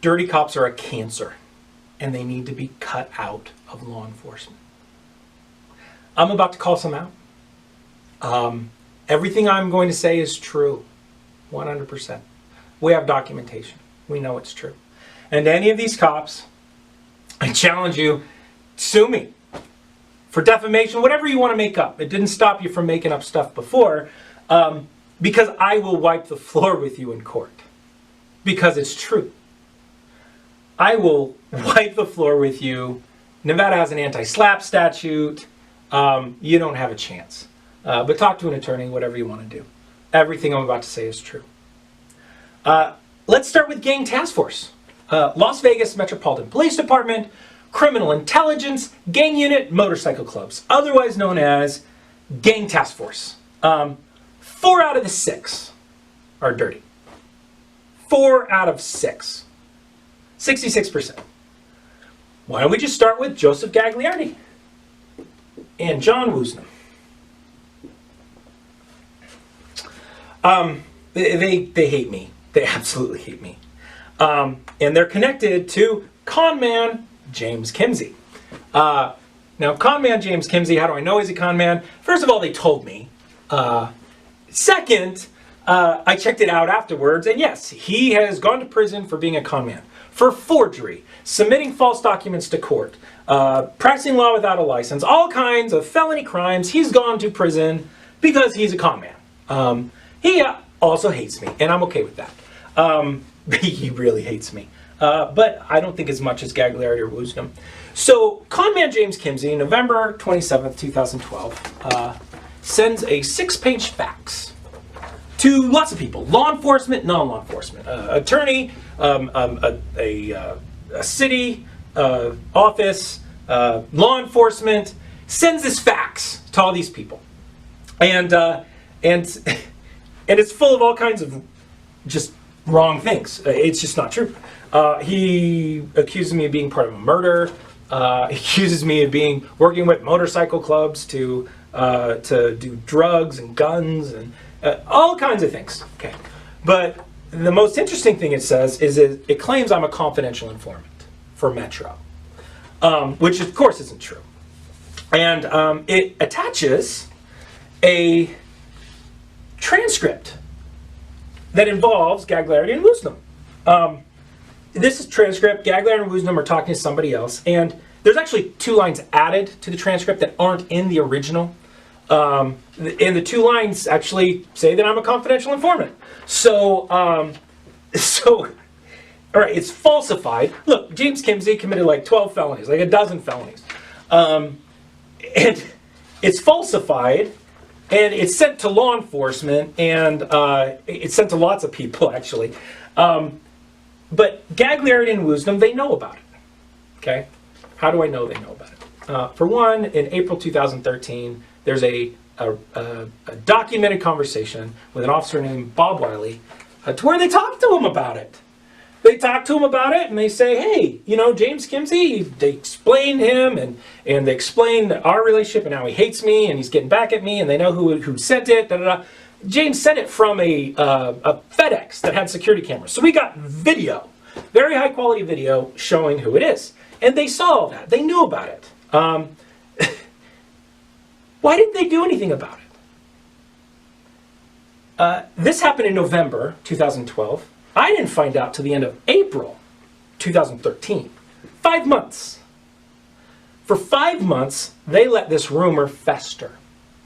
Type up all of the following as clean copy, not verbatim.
dirty cops are a cancer, and they need to be cut out of law enforcement. I'm about to call some out. Everything I'm going to say is true, 100%. We have documentation. We know it's true. And any of these cops, I challenge you, sue me for defamation, whatever you want to make up. It didn't stop you from making up stuff before, because I will wipe the floor with you in court, because it's true. I will wipe the floor with you. Nevada has an anti-SLAPP statute. You don't have a chance. But talk to an attorney, whatever you want to do. Everything I'm about to say is true. Let's start with Gang Task Force. Las Vegas Metropolitan Police Department, Criminal Intelligence, Gang Unit, Motorcycle Clubs, otherwise known as Gang Task Force. 4 out of the 6 are dirty. 4 out of 6. 66%. Why don't we just start with Joseph Gagliardi and John Woosnam? They hate me. They absolutely hate me. And they're connected to con man James Kimsey. Now, con man James Kimsey, how do I know he's a con man? First of all, they told me. Second, I checked it out afterwards, and yes, he has gone to prison for being a con man. For forgery, submitting false documents to court, practicing law without a license, all kinds of felony crimes. He's gone to prison because he's a con man. He also hates me, and I'm okay with that. He really hates me. But I don't think as much as Gagliardi or Woosnam. So, conman James Kimsey, November 27th, 2012, sends a 6-page fax to lots of people. Law enforcement, non-law enforcement. Attorney, a city office, law enforcement, sends this fax to all these people. And it's full of all kinds of just wrong things. It's just not true. He accuses me of being part of a murder. He accuses me of working with motorcycle clubs to do drugs and guns and all kinds of things. Okay, but the most interesting thing it says is it claims I'm a confidential informant for Metro, which of course isn't true. And it attaches a transcript that involves Gagliardi and Woosnam. This is transcript. Gagliardi and Woosnam are talking to somebody else, and there's actually 2 lines added to the transcript that aren't in the original. And the 2 lines actually say that I'm a confidential informant. So, all right, it's falsified. Look, James Kimsey committed like 12 felonies, like a dozen felonies. And it's falsified, and it's sent to law enforcement, and it's sent to lots of people, actually. But Gagliardi and Woosnam, they know about it. Okay? How do I know they know about it? For one, in April 2013, there's a documented conversation with an officer named Bob Wiley to where they talk to him about it. They talk to him about it, and they say, hey, you know, James Kimsey, they explain him, and they explain our relationship and how he hates me, and he's getting back at me, and they know who sent it, da-da-da. James sent it from a FedEx that had security cameras. So we got video, very high quality video showing who it is. And they saw all that. They knew about it. Why didn't they do anything about it? This happened in November 2012. I didn't find out till the end of April 2013. 5 months. For 5 months, they let this rumor fester.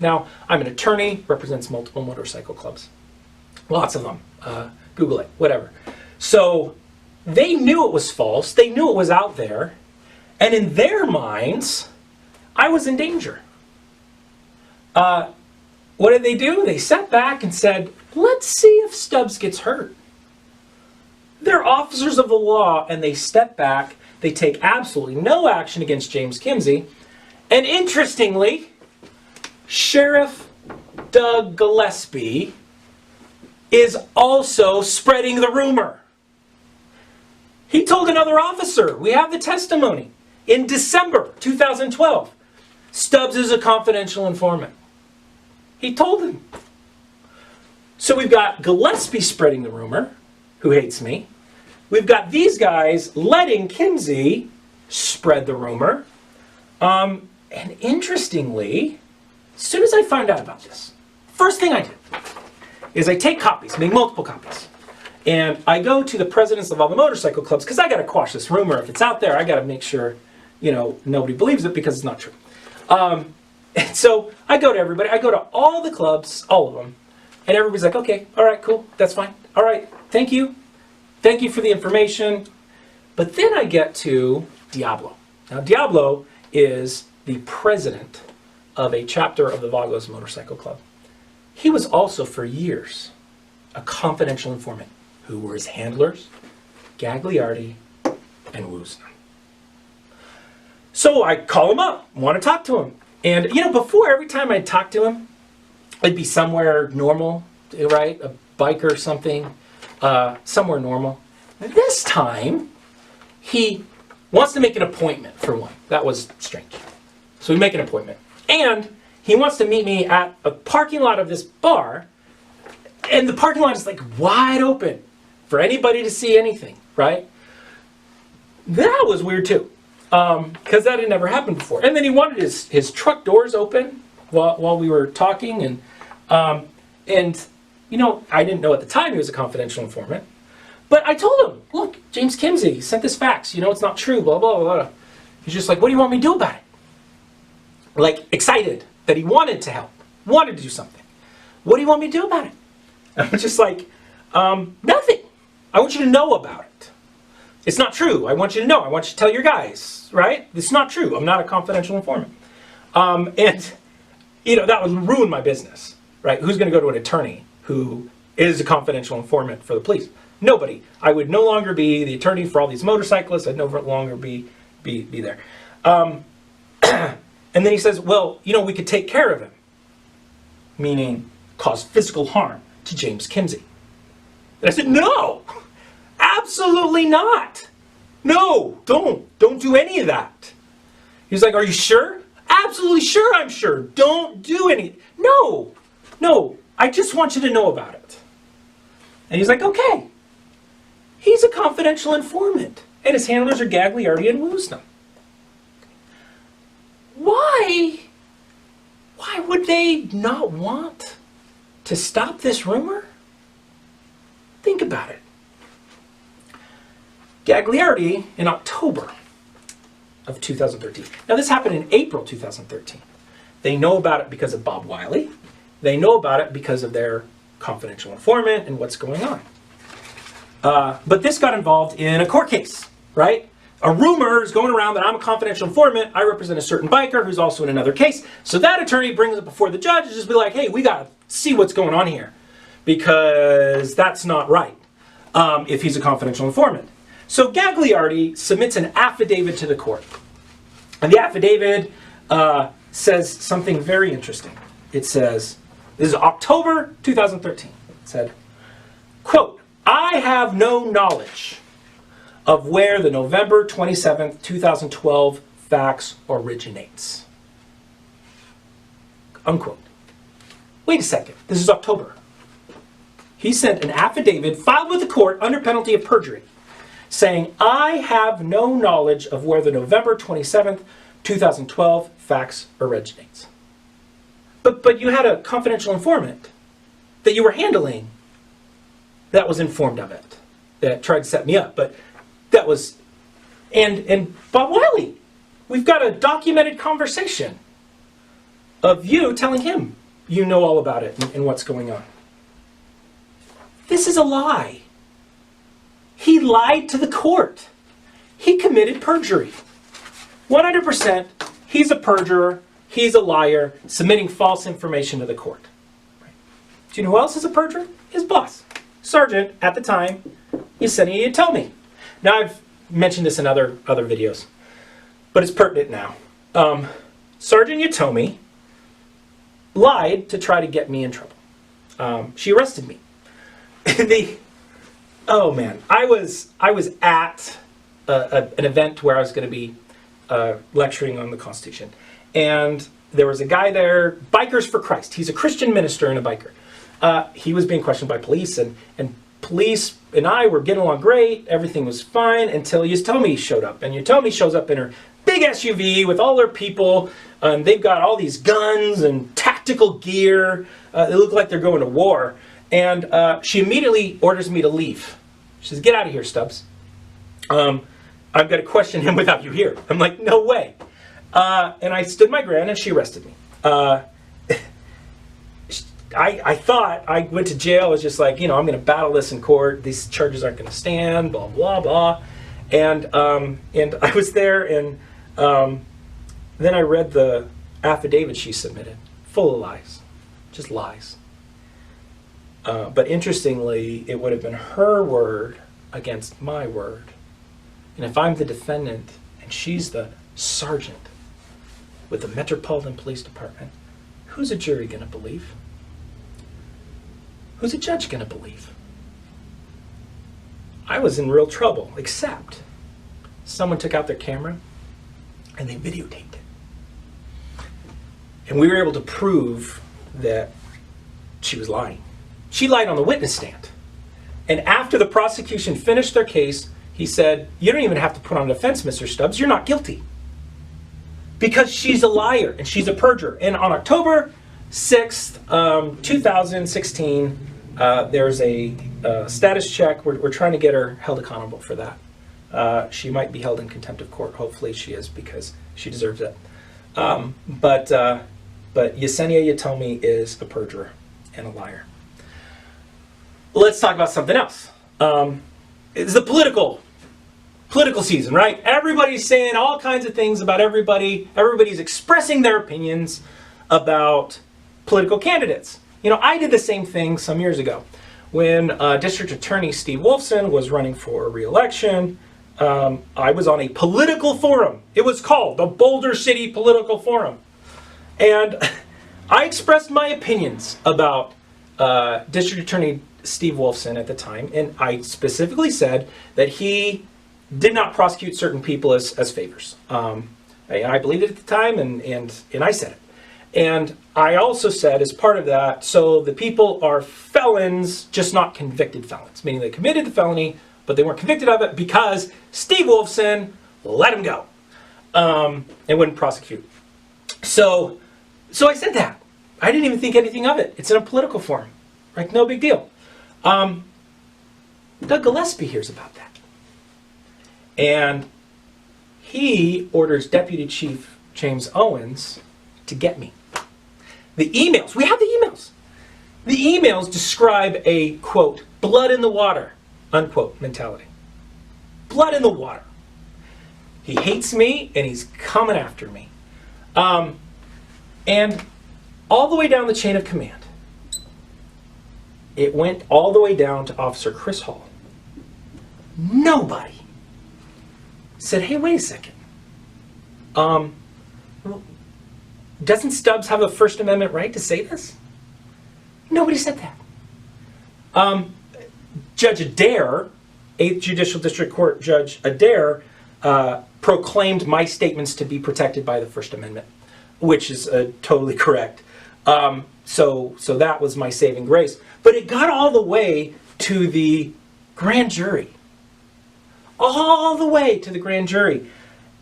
Now, I'm an attorney, represents multiple motorcycle clubs. Lots of them. Google it, whatever. So they knew it was false. They knew it was out there. And in their minds, I was in danger. What did they do? They sat back and said, let's see if Stubbs gets hurt. They're officers of the law, and they step back. They take absolutely no action against James Kimsey. And interestingly, Sheriff Doug Gillespie is also spreading the rumor. He told another officer, we have the testimony, in December 2012, Stubbs is a confidential informant. He told him. So we've got Gillespie spreading the rumor, who hates me. we've got these guys letting Kinsey spread the rumor. And interestingly, as soon as I found out about this, first thing I did is I take copies, make multiple copies. And I go to the presidents of all the motorcycle clubs, because I got to quash this rumor. If it's out there, I got to make sure, you know, nobody believes it because it's not true. And so I go to everybody. I go to all the clubs, all of them. And everybody's like, okay, all right, cool, that's fine. All right, thank you. Thank you for the information. But then I get to Diablo. Now, Diablo is the president of a chapter of the Vagos Motorcycle Club. He was also, for years, a confidential informant. Who were his handlers? Gagliardi and Woosnam. So I call him up, want to talk to him. And, you know, before, every time I'd talk to him, it'd be somewhere normal, right? A bike or something, somewhere normal. This time, he wants to make an appointment for one. That was strange. So we make an appointment. And he wants to meet me at a parking lot of this bar. And the parking lot is like wide open for anybody to see anything, right? That was weird too, because that had never happened before. And then he wanted his truck doors open while we were talking, and you know, I didn't know at the time he was a confidential informant, but I told him, look, James Kimsey sent this fax, you know, it's not true, blah, blah, blah, blah. He's just like, what do you want me to do about it? Like, excited that he wanted to help, wanted to do something. What do you want me to do about it? I'm just like, nothing. I want you to know about it. It's not true. I want you to know. I want you to tell your guys, right? It's not true. I'm not a confidential informant. And, you know, that would ruin my business, right? Who's going to go to an attorney who is a confidential informant for the police? Nobody. I would no longer be the attorney for all these motorcyclists. I'd no longer be there. And then he says, well, you know, we could take care of him. Meaning cause physical harm to James Kimsey. And I said, no, absolutely not. No, don't do any of that. He's like, are you sure? Absolutely sure, I'm sure. Don't do any. No, I just want you to know about it. And he's like, okay. He's a confidential informant. And his handlers are Gagliardi and Woosnam. Why would they not want to stop this rumor? Think about it. Gagliardi in October of 2013. Now this happened in April 2013. They know about it because of Bob Wiley. They know about it because of their confidential informant and what's going on. But this got involved in a court case, right? A rumor is going around that I'm a confidential informant. I represent a certain biker who's also in another case. So that attorney brings it before the judge and just be like, hey, we got to see what's going on here, because that's not right if he's a confidential informant. So Gagliardi submits an affidavit to the court. And the affidavit says something very interesting. It says, this is October 2013. It said, quote, I have no knowledge of where the November 27th, 2012 fax originates. Unquote. Wait a second, this is October. He sent an affidavit filed with the court under penalty of perjury saying, I have no knowledge of where the November 27th, 2012 fax originates. But you had a confidential informant that you were handling that was informed of it, that tried to set me up. But that was, and Bob Wiley, we've got a documented conversation of you telling him you know all about it and what's going on. This is a lie. He lied to the court. He committed perjury. 100%, he's a perjurer, he's a liar, submitting false information to the court. Do you know who else is a perjurer? His boss. Sergeant, at the time, you said he didn't tell me. Now, I've mentioned this in other videos, but it's pertinent now. Sergeant Yatomi lied to try to get me in trouble. She arrested me. Oh man, I was at an event where I was going to be lecturing on the Constitution, and there was a guy there, Bikers for Christ. He's a Christian minister and a biker. He was being questioned by police, and police and I were getting along great. Everything was fine until Yutomi showed up. And Yutomi shows up in her big SUV with all her people. And they've got all these guns and tactical gear. They look like they're going to war. And she immediately orders me to leave. She says, "Get out of here, Stubbs. I'm going to question him without you here." I'm like, "No way." And I stood my ground and she arrested me. I thought I went to jail. I was just like, I'm going to battle this in court. These charges aren't going to stand, blah, blah, blah. And I was there, and then I read the affidavit she submitted, full of lies, just lies. But interestingly, it would have been her word against my word. And if I'm the defendant and she's the sergeant with the Metropolitan Police Department, who's a jury going to believe? Who's a judge going to believe? I was in real trouble, except someone took out their camera and they videotaped it. And we were able to prove that she was lying. She lied on the witness stand. And after the prosecution finished their case, he said, "You don't even have to put on a defense, Mr. Stubbs. You're not guilty." Because she's a liar and she's a perjurer. And on October 6th, 2016, there's a status check. We're trying to get her held accountable for that. She might be held in contempt of court. Hopefully she is, because she deserves it. But Yesenia Yutomi is a perjurer and a liar. Let's talk about something else. It's the political season, right? Everybody's saying all kinds of things about everybody. Everybody's expressing their opinions about political candidates. I did the same thing some years ago when District Attorney Steve Wolfson was running for re-election. I was on a political forum. It was called the Boulder City Political Forum. And I expressed my opinions about District Attorney Steve Wolfson at the time, and I specifically said that he did not prosecute certain people as favors. I believed it at the time, and I said it. And I also said, as part of that, so the people are felons, just not convicted felons, meaning they committed the felony, but they weren't convicted of it because Steve Wolfson let him go and wouldn't prosecute. So I said that. I didn't even think anything of it. It's in a political forum, right? No big deal. Doug Gillespie hears about that. And he orders Deputy Chief James Owens to get me. The emails, we have the emails. The emails describe a, quote, blood in the water, unquote, mentality. Blood in the water. He hates me and he's coming after me. And all the way down the chain of command, it went all the way down to Officer Chris Hall. Nobody said, "Hey, wait a second. Doesn't Stubbs have a First Amendment right to say this?" Nobody said that. Judge Adair, 8th Judicial District Court Judge Adair, proclaimed my statements to be protected by the First Amendment, which is totally correct. So that was my saving grace. But it got all the way to the grand jury. All the way to the grand jury.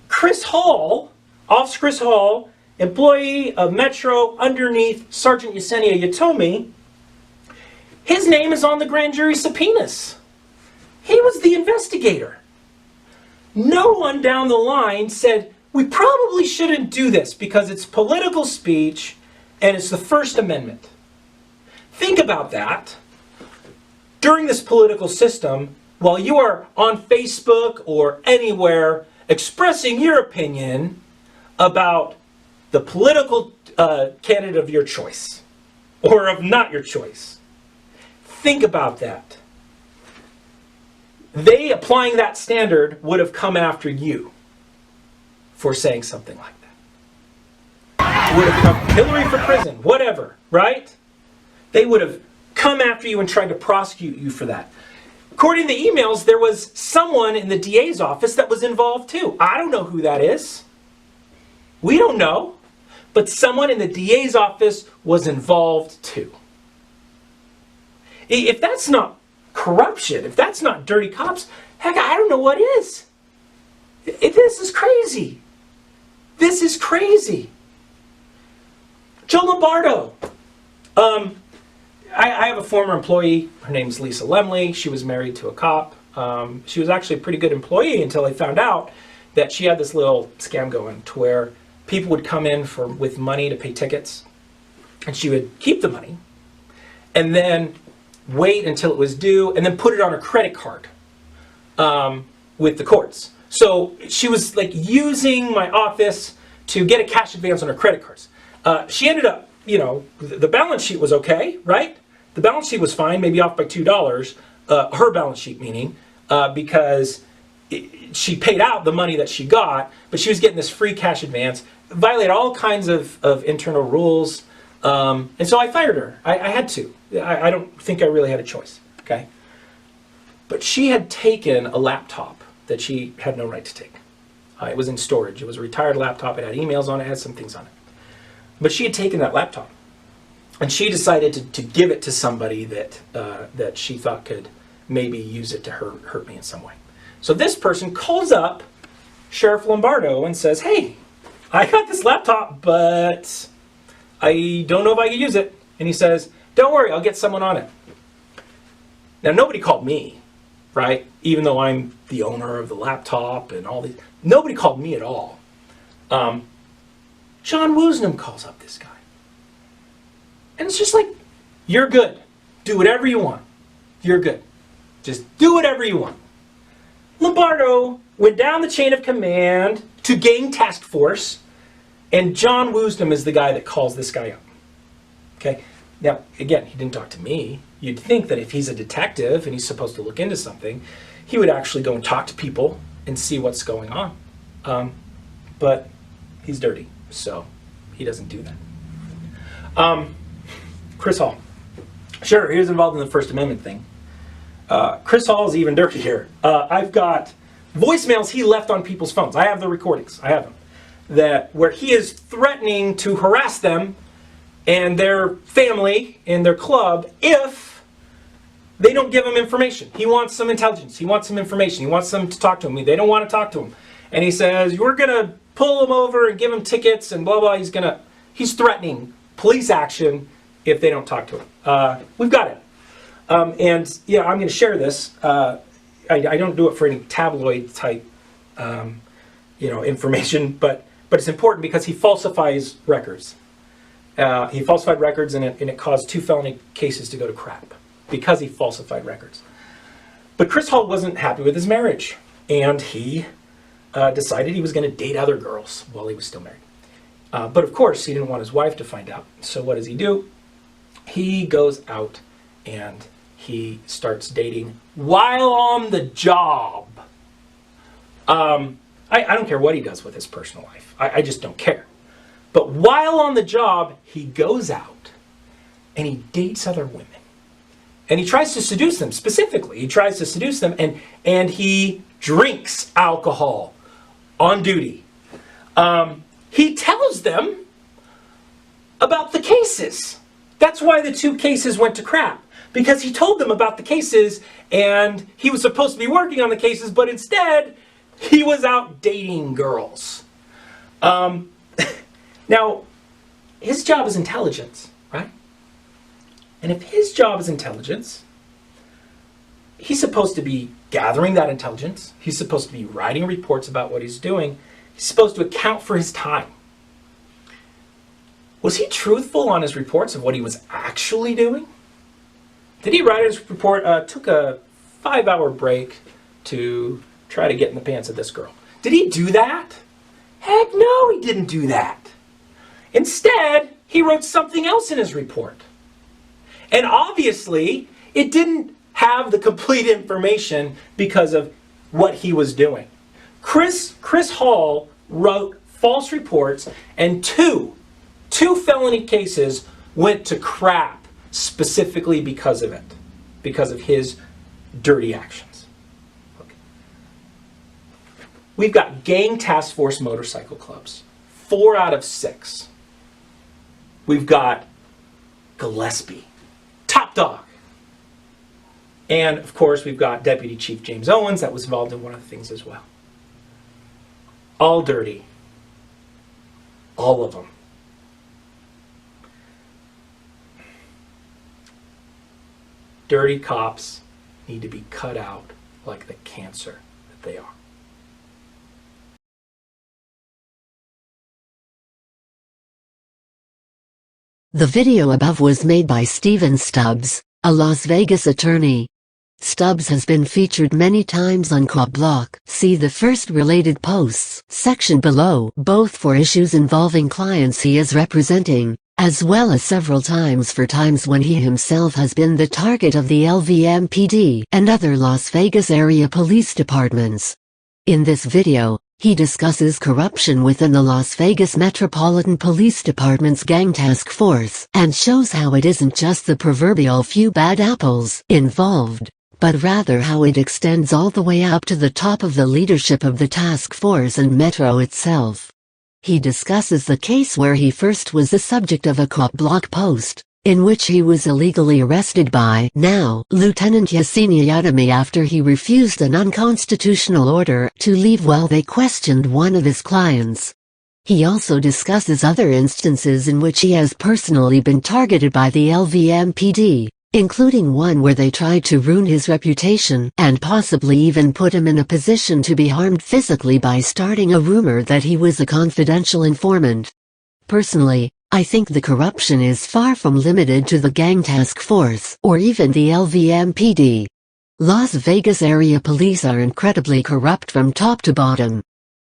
Chris Hall, Officer Chris Hall, employee of Metro underneath Sergeant Yesenia Yutomi, his name is on the grand jury subpoenas. He was the investigator. No one down the line said, "We probably shouldn't do this because it's political speech and it's the First Amendment." Think about that. During this political system, while you are on Facebook or anywhere expressing your opinion about the political candidate of your choice or of not your choice, think about that. They, applying that standard, would have come after you for saying something like that. Would have come Hillary for prison, whatever, right? They would have come after you and tried to prosecute you for that. According to the emails, there was someone in the DA's office that was involved too. I don't know who that is. We don't know. But someone in the DA's office was involved too. If that's not corruption, if that's not dirty cops, heck, I don't know what is. This is crazy. This is crazy. Joe Lombardo. I have a former employee. Her name's Lisa Lemley. She was married to a cop. She was actually a pretty good employee until I found out that she had this little scam going to where people would come in with money to pay tickets, and she would keep the money and then wait until it was due and then put it on her credit card with the courts. So she was like using my office to get a cash advance on her credit cards. She ended up, you know, the balance sheet was okay, right? The balance sheet was fine, maybe off by $2, her balance sheet meaning, because she paid out the money that she got, but she was getting this free cash advance, violated all kinds of internal rules, and so I fired her. I had to. I don't think I really had a choice, okay? But she had taken a laptop that she had no right to take. It was in storage. It was a retired laptop. It had emails on it. It had some things on it. But she had taken that laptop, and she decided to give it to somebody that she thought could maybe use it to hurt me in some way. So this person calls up Sheriff Lombardo and says, hey, I got this laptop, but I don't know if I can use it. And he says, don't worry, I'll get someone on it. Now, nobody called me, right? Even though I'm the owner of the laptop and all these. Nobody called me at all. John Woosnam calls up this guy. And it's just like, you're good. Do whatever you want. You're good. Just do whatever you want. Lombardo went down the chain of command to gang task force, and John Woosnam is the guy that calls this guy up. Okay? Now, again, he didn't talk to me. You'd think that if he's a detective and he's supposed to look into something, he would actually go and talk to people and see what's going on. But he's dirty, so he doesn't do that. Chris Hall. Sure, he was involved in the First Amendment thing. Chris Hall is even dirtier. I've got voicemails he left on people's phones. I have the recordings. I have them. Where he is threatening to harass them and their family and their club if they don't give him information. He wants some intelligence. He wants some information. He wants them to talk to him. They don't want to talk to him. And he says, we're going to pull him over and give him tickets and blah, blah. He's threatening police action if they don't talk to him. We've got it. And yeah, I'm going to share this. I don't do it for any tabloid type, information, but it's important because he falsifies records. He falsified records, and it caused 2 felony cases to go to crap because he falsified records. But Chris Hall wasn't happy with his marriage, and he decided he was going to date other girls while he was still married. But of course, he didn't want his wife to find out. So what does he do? He goes out and he starts dating while on the job. I don't care what he does with his personal life. I just don't care. But while on the job, he goes out and he dates other women. And he tries to seduce them, specifically. He tries to seduce them, and he drinks alcohol on duty. He tells them about the cases. That's why the 2 cases went to crap. Because he told them about the cases, and he was supposed to be working on the cases, but instead, he was out dating girls. Now, his job is intelligence, right? And if his job is intelligence, he's supposed to be gathering that intelligence. He's supposed to be writing reports about what he's doing. He's supposed to account for his time. Was he truthful on his reports of what he was actually doing? Did he write his report, took a 5-hour break to try to get in the pants of this girl? Did he do that? Heck no, he didn't do that. Instead, he wrote something else in his report. And obviously, it didn't have the complete information because of what he was doing. Chris Hall wrote false reports, and two felony cases went to crap specifically because of it, because of his dirty actions. Look. We've got gang task force motorcycle clubs, 4 out of 6. We've got Gillespie, top dog. And of course, we've got Deputy Chief James Owens that was involved in one of the things as well. All dirty. All of them. Dirty cops need to be cut out like the cancer that they are. The video above was made by Stephen Stubbs, a Las Vegas attorney. Stubbs has been featured many times on COPBLOCK. See the first related posts section below, both for issues involving clients he is representing, as well as several times for times when he himself has been the target of the LVMPD and other Las Vegas area police departments. In this video, he discusses corruption within the Las Vegas Metropolitan Police Department's Gang Task Force and shows how it isn't just the proverbial few bad apples involved, but rather how it extends all the way up to the top of the leadership of the task force and Metro itself. He discusses the case where he first was the subject of a COPBLOCK post, in which he was illegally arrested by now Lieutenant Yasini Yadami after he refused an unconstitutional order to leave while they questioned one of his clients. He also discusses other instances in which he has personally been targeted by the LVMPD, including one where they tried to ruin his reputation and possibly even put him in a position to be harmed physically by starting a rumor that he was a confidential informant. Personally, I think the corruption is far from limited to the Gang Task Force or even the LVMPD. Las Vegas area police are incredibly corrupt from top to bottom.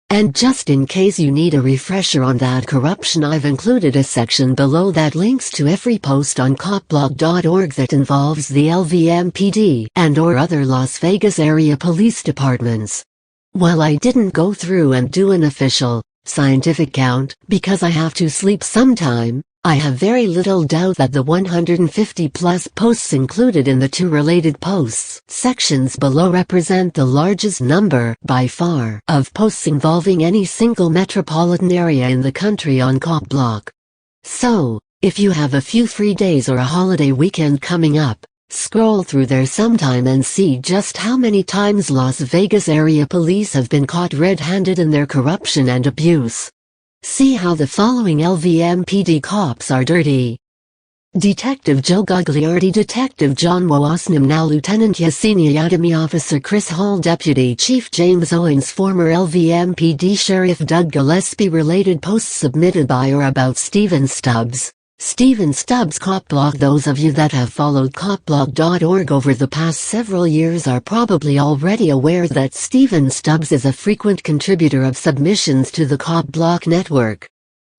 And just in case you need a refresher on that corruption, I've included a section below that links to every post on copblock.org that involves the LVMPD and/or other Las Vegas area police departments. While I didn't go through and do an official, scientific count, because I have to sleep sometime, I have very little doubt that the 150-plus posts included in the two related posts sections below represent the largest number, by far, of posts involving any single metropolitan area in the country on COPBLOCK. So, if you have a few free days or a holiday weekend coming up, scroll through there sometime and see just how many times Las Vegas area police have been caught red-handed in their corruption and abuse. See how the following LVMPD cops are dirty. Detective Joe Gagliardi, Detective John Woosnam, now Lieutenant Yasini Yadami, Officer Chris Hall, Deputy Chief James Owens, former LVMPD Sheriff Doug Gillespie. Related posts submitted by or about Stephen Stubbs. Stephen Stubbs COPBLOCK. Those of you that have followed copblock.org over the past several years are probably already aware that Stephen Stubbs is a frequent contributor of submissions to the COPBLOCK network.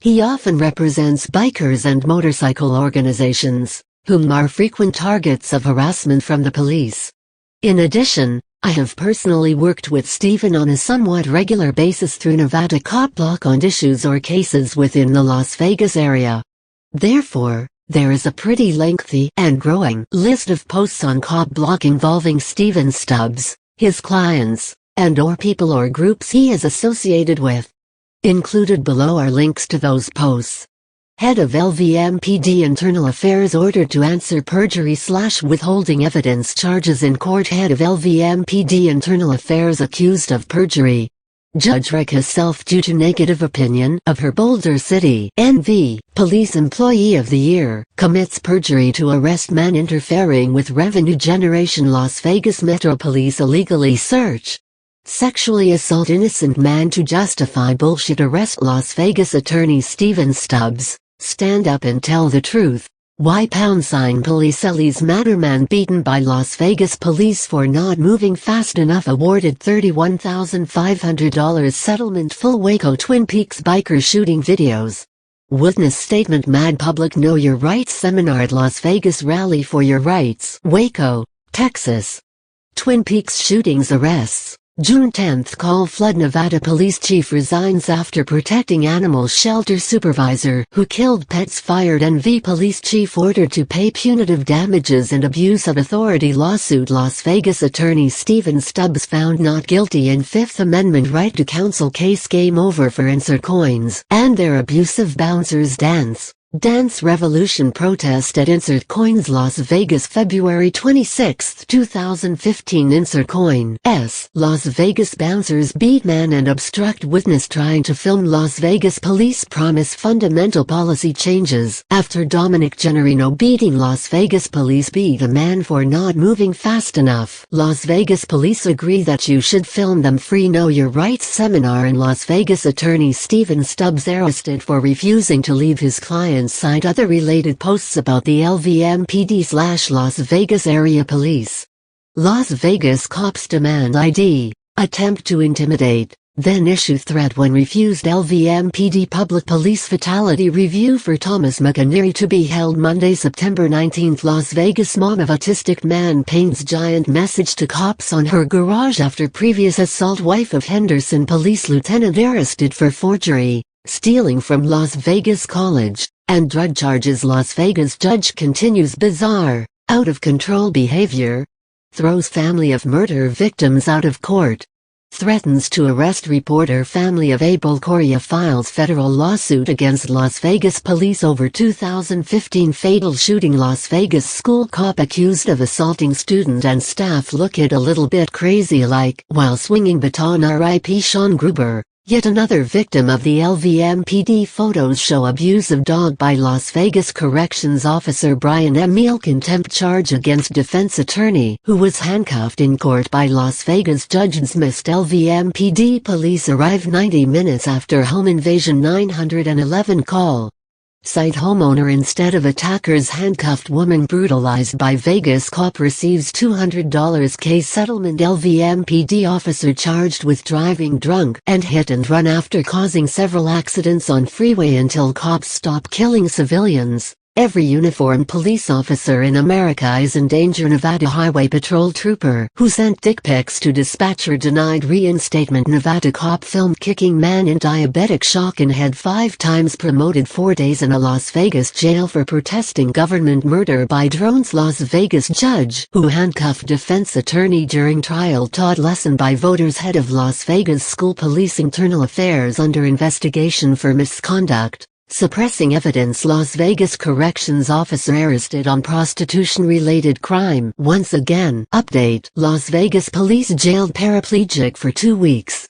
He often represents bikers and motorcycle organizations, whom are frequent targets of harassment from the police. In addition, I have personally worked with Stephen on a somewhat regular basis through Nevada COPBLOCK on issues or cases within the Las Vegas area. Therefore, there is a pretty lengthy and growing list of posts on COPBLOCK involving Stephen Stubbs, his clients, and/or people or groups he is associated with. Included below are links to those posts. Head of LVMPD Internal Affairs ordered to answer perjury/withholding evidence charges in court. Head of LVMPD Internal Affairs accused of perjury. Judge Reka self due to negative opinion of her Boulder City, NV, Police Employee of the Year, commits perjury to arrest man interfering with revenue generation. Las Vegas Metro Police illegally search. Sexually assault innocent man to justify bullshit arrest. Las Vegas attorney Stephen Stubbs, stand up and tell the truth. Why Police Ellie's Matterman beaten by Las Vegas police for not moving fast enough. Awarded $31,500 settlement. Full Waco Twin Peaks biker shooting videos. Witness statement. Mad Public Know Your Rights seminar at Las Vegas Rally for Your Rights, Waco, Texas. Twin Peaks shootings. Arrests. June 10. Call flood. Nevada police chief resigns after protecting animal shelter supervisor who killed pets fired. NV police chief ordered to pay punitive damages and abuse of authority lawsuit. Las Vegas attorney Stephen Stubbs found not guilty in Fifth Amendment right to counsel case. Game over for insert coins and their abusive bouncers dance. Dance Revolution protest at Insert Coins Las Vegas February 26, 2015. Insert Coin S. Las Vegas bouncers beat man and obstruct witness trying to film. Las Vegas police promise fundamental policy changes. After Dominic Generino beating, Las Vegas police beat a man for not moving fast enough. Las Vegas police agree that you should film them. Free Know Your Rights seminar in Las Vegas. Attorney Steven Stubbs arrested for refusing to leave his client. Cite other related posts about the LVMPD/Las Vegas area police. Las Vegas cops demand ID. Attempt to intimidate, then issue threat when refused. LVMPD public police fatality review for Thomas McInerney to be held Monday, September 19. Las Vegas mom of autistic man paints giant message to cops on her garage after previous assault. Wife of Henderson police lieutenant arrested for forgery, stealing from Las Vegas college, and drug charges. Las Vegas judge continues bizarre, out-of-control behavior. Throws family of murder victims out of court. Threatens to arrest reporter. Family of Abel Correa files federal lawsuit against Las Vegas police over 2015 fatal shooting. Las Vegas school cop accused of assaulting student and staff looked a little bit crazy alike while swinging baton. R.I.P. Sean Gruber. Yet another victim of the LVMPD. Photos show abusive dog by Las Vegas corrections officer Brian Emil. Contempt charge against defense attorney who was handcuffed in court by Las Vegas judge. Dismissed. LVMPD police arrive 90 minutes after home invasion. 911 call. Cite homeowner instead of attackers. Handcuffed woman brutalized by Vegas cop receives $200 case settlement. LVMPD officer charged with driving drunk and hit and run after causing several accidents on freeway until cops stop killing civilians. Every uniformed police officer in America is in danger. Nevada Highway Patrol trooper who sent dick pics to dispatcher denied reinstatement. Nevada cop filmed kicking man in diabetic shock in head 5 times. Promoted 4 days in a Las Vegas jail for protesting government murder by drones. Las Vegas judge who handcuffed defense attorney during trial taught lesson by voters. Head of Las Vegas school police internal affairs under investigation for misconduct. Suppressing evidence. Las Vegas corrections officer arrested on prostitution-related crime. Once again. Update. Las Vegas police jailed paraplegic for 2 weeks.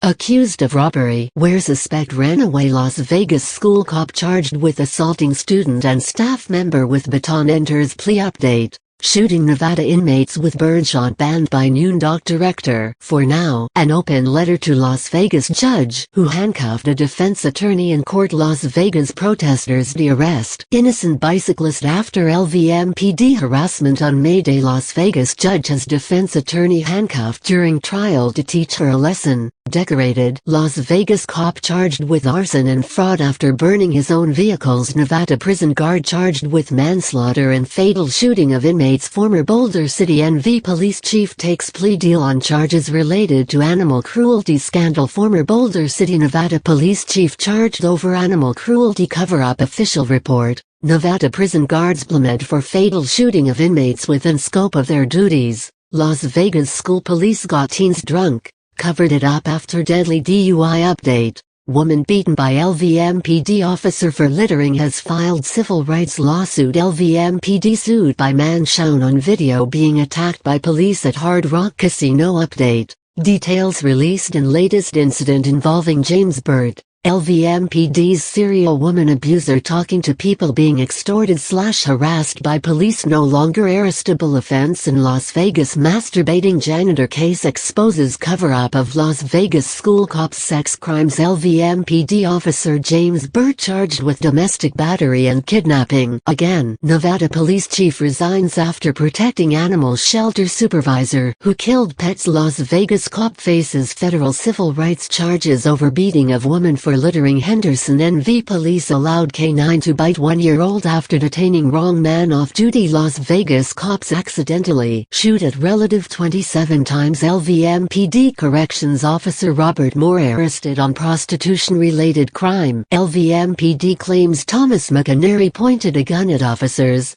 Accused of robbery where suspect ran away. Las Vegas school cop charged with assaulting student and staff member with baton enters plea. Update. Shooting Nevada inmates with birdshot banned by noon. Doc director. For now, an open letter to Las Vegas judge who handcuffed a defense attorney in court. Las Vegas protesters de-arrest innocent bicyclist after LVMPD harassment on May Day. Las Vegas judge has defense attorney handcuffed during trial to teach her a lesson. Decorated. Las Vegas cop charged with arson and fraud after burning his own vehicles. Nevada prison guard charged with manslaughter and fatal shooting of inmates. Former Boulder City NV police chief takes plea deal on charges related to animal cruelty scandal. Former Boulder City, Nevada police chief charged over animal cruelty cover-up. Official report. Nevada prison guards blamed for fatal shooting of inmates within scope of their duties. Las Vegas school police got teens drunk, covered it up after deadly DUI. Update. Woman beaten by LVMPD officer for littering has filed civil rights lawsuit. LVMPD sued by man shown on video being attacked by police at Hard Rock Casino. Update. Details released in latest incident involving James Burt, LVMPD's serial woman abuser talking to people being extorted/harassed by police no longer arrestable offense in Las Vegas. Masturbating janitor case exposes cover-up of Las Vegas school cops sex crimes. LVMPD officer James Burt charged with domestic battery and kidnapping. Again. Nevada police chief resigns after protecting animal shelter supervisor who killed pets. Las Vegas cop faces federal civil rights charges over beating of woman for littering. Henderson NV police allowed K9 to bite 1-year-old after detaining wrong man off duty. Las Vegas cops accidentally shoot at relative 27 times. LVMPD corrections officer Robert Moore arrested on prostitution-related crime. LVMPD claims Thomas McInerney pointed a gun at officers.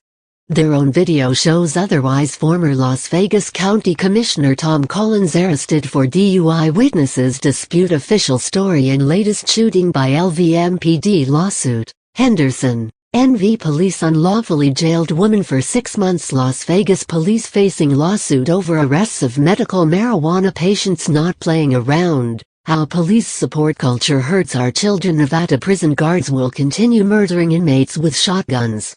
Their own video shows otherwise. Former Las Vegas County Commissioner Tom Collins arrested for DUI. Witnesses dispute official story in latest shooting by LVMPD lawsuit. Henderson. NV police unlawfully jailed woman for 6 months. Las Vegas police facing lawsuit over arrests of medical marijuana patients not playing around. How police support culture hurts our children. Nevada prison guards will continue murdering inmates with shotguns.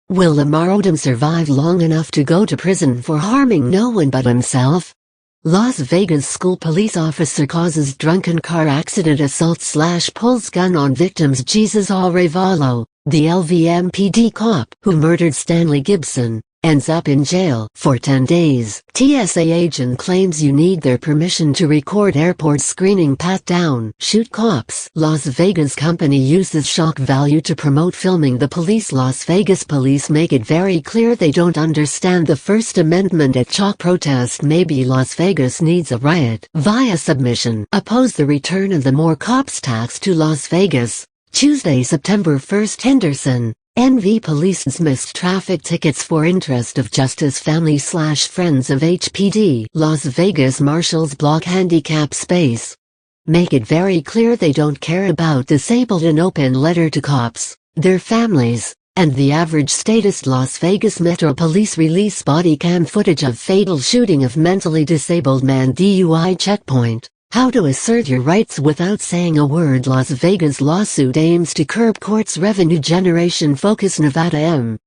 Will Lamar Odom survive long enough to go to prison for harming no one but himself? Las Vegas school police officer causes drunken car accident assault/pulls gun on victims. Jesus Arevalo, the LVMPD cop who murdered Stanley Gibson, ends up in jail for 10 days. TSA agent claims you need their permission to record airport screening. Pat down. Shoot cops. Las Vegas company uses shock value to promote filming the police. Las Vegas police make it very clear they don't understand the First Amendment at chalk protest. Maybe Las Vegas needs a riot. Via submission. Oppose the return of the more cops tax to Las Vegas. Tuesday, September 1st. Henderson, NV police dismissed traffic tickets for interest of justice. Family/friends of HPD. Las Vegas marshals block handicap space. Make it very clear they don't care about disabled. An open letter to cops, their families, and the average statist. Las Vegas Metro Police release body cam footage of fatal shooting of mentally disabled man. DUI checkpoint. How to assert your rights without saying a word. Las Vegas lawsuit aims to curb courts' revenue generation focus. Nevada M.